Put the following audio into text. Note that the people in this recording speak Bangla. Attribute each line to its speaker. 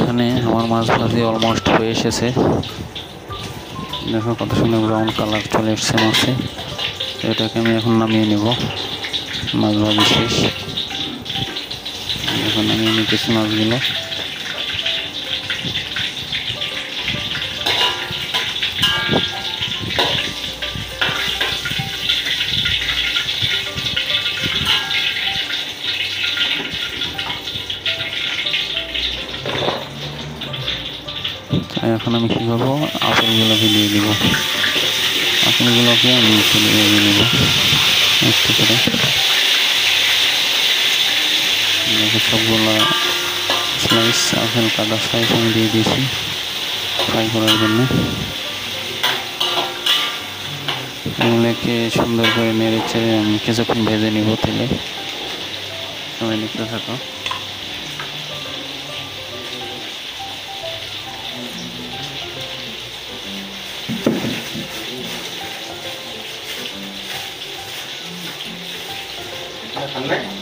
Speaker 1: এখানে আমার মাছ ভাজি অলমোস্ট হয়ে এসেছে। দেখো কত সুন্দর ব্রাউন কালার চলে এসছে মাছে। এটাকে আমি এখন নামিয়ে নেব। মাছ ভাজি শেষ, এখন নামিয়ে নিতেছি মাছগুলো। এখন আমি কী করবো, আপেলগুলোকে দিয়ে দিব। আপেলগুলোকে আমি তুলে দিয়ে নেব একটু করে। সবগুলো স্লাইস আপেল কাটা স্লাইস আমি দিয়ে দিয়েছি ফ্রাই করার জন্য। এগুলোকে সুন্দর করে নেড়ে চেড়ে আমি কিছুক্ষণ ভেজে নিব তেলে। সবাই দেখতে থাকো।
Speaker 2: ঠান্ডা